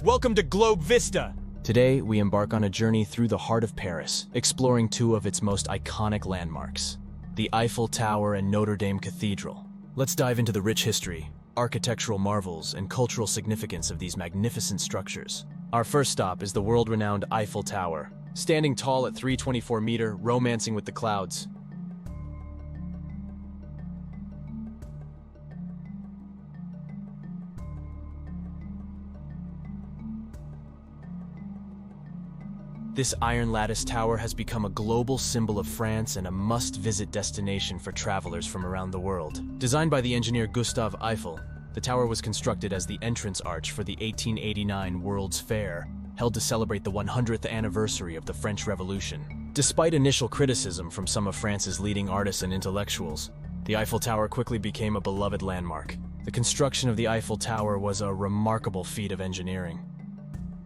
Welcome to GlobeVista! Today, we embark on a journey through the heart of Paris, exploring two of its most iconic landmarks, the Eiffel Tower and Notre Dame Cathedral. Let's dive into the rich history, architectural marvels, and cultural significance of these magnificent structures. Our first stop is the world-renowned Eiffel Tower, standing tall at 324 meters, romancing with the clouds. This iron lattice tower has become a global symbol of France and a must-visit destination for travelers from around the world. Designed by the engineer Gustave Eiffel, the tower was constructed as the entrance arch for the 1889 World's Fair, held to celebrate the 100th anniversary of the French Revolution. Despite initial criticism from some of France's leading artists and intellectuals, the Eiffel Tower quickly became a beloved landmark. The construction of the Eiffel Tower was a remarkable feat of engineering.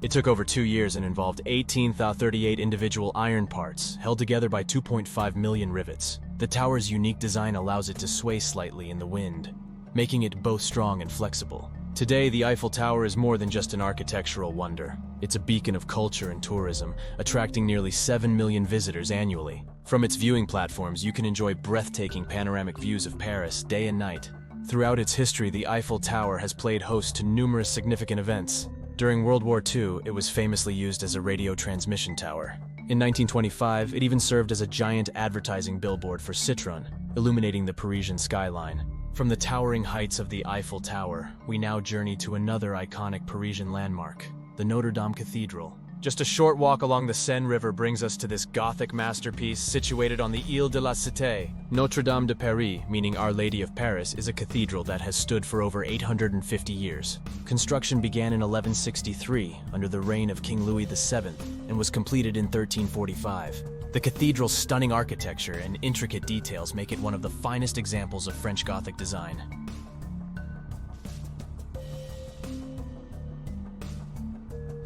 It took over 2 years and involved 18,038 individual iron parts, held together by 2.5 million rivets. The tower's unique design allows it to sway slightly in the wind, making it both strong and flexible. Today, the Eiffel Tower is more than just an architectural wonder. It's a beacon of culture and tourism, attracting nearly 7 million visitors annually. From its viewing platforms, you can enjoy breathtaking panoramic views of Paris day and night. Throughout its history, the Eiffel Tower has played host to numerous significant events. During World War II, it was famously used as a radio transmission tower. In 1925, it even served as a giant advertising billboard for Citroën, illuminating the Parisian skyline. From the towering heights of the Eiffel Tower, we now journey to another iconic Parisian landmark, the Notre Dame Cathedral. Just a short walk along the Seine River brings us to this Gothic masterpiece situated on the Ile de la Cité. Notre Dame de Paris, meaning Our Lady of Paris, is a cathedral that has stood for over 850 years. Construction began in 1163 under the reign of King Louis VII and was completed in 1345. The cathedral's stunning architecture and intricate details make it one of the finest examples of French Gothic design.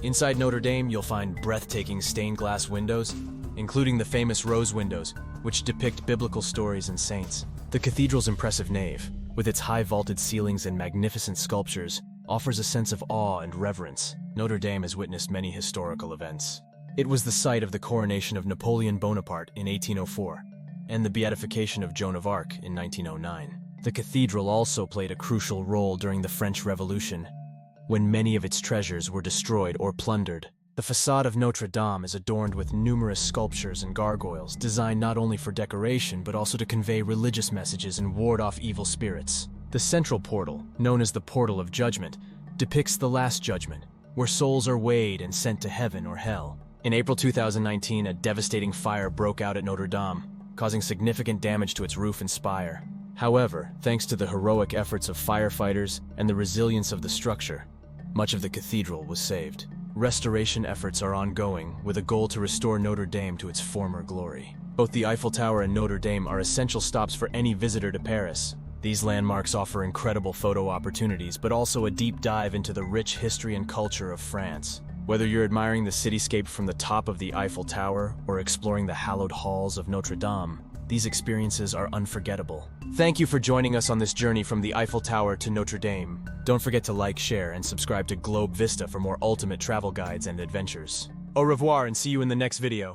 Inside Notre Dame, you'll find breathtaking stained glass windows, including the famous rose windows, which depict biblical stories and saints. The cathedral's impressive nave, with its high vaulted ceilings and magnificent sculptures, offers a sense of awe and reverence. Notre Dame has witnessed many historical events. It was the site of the coronation of Napoleon Bonaparte in 1804, and the beatification of Joan of Arc in 1909. The cathedral also played a crucial role during the French Revolution, when many of its treasures were destroyed or plundered. The facade of Notre Dame is adorned with numerous sculptures and gargoyles, designed not only for decoration but also to convey religious messages and ward off evil spirits. The central portal, known as the Portal of Judgment, depicts the Last Judgment, where souls are weighed and sent to heaven or hell. In April 2019, a devastating fire broke out at Notre Dame, causing significant damage to its roof and spire. However, thanks to the heroic efforts of firefighters and the resilience of the structure, much of the cathedral was saved. Restoration efforts are ongoing, with a goal to restore Notre Dame to its former glory. Both the Eiffel Tower and Notre Dame are essential stops for any visitor to Paris. These landmarks offer incredible photo opportunities, but also a deep dive into the rich history and culture of France. Whether you're admiring the cityscape from the top of the Eiffel Tower or exploring the hallowed halls of Notre Dame, these experiences are unforgettable. Thank you for joining us on this journey from the Eiffel Tower to Notre Dame. Don't forget to like, share, and subscribe to GlobeVista for more ultimate travel guides and adventures. Au revoir and see you in the next video.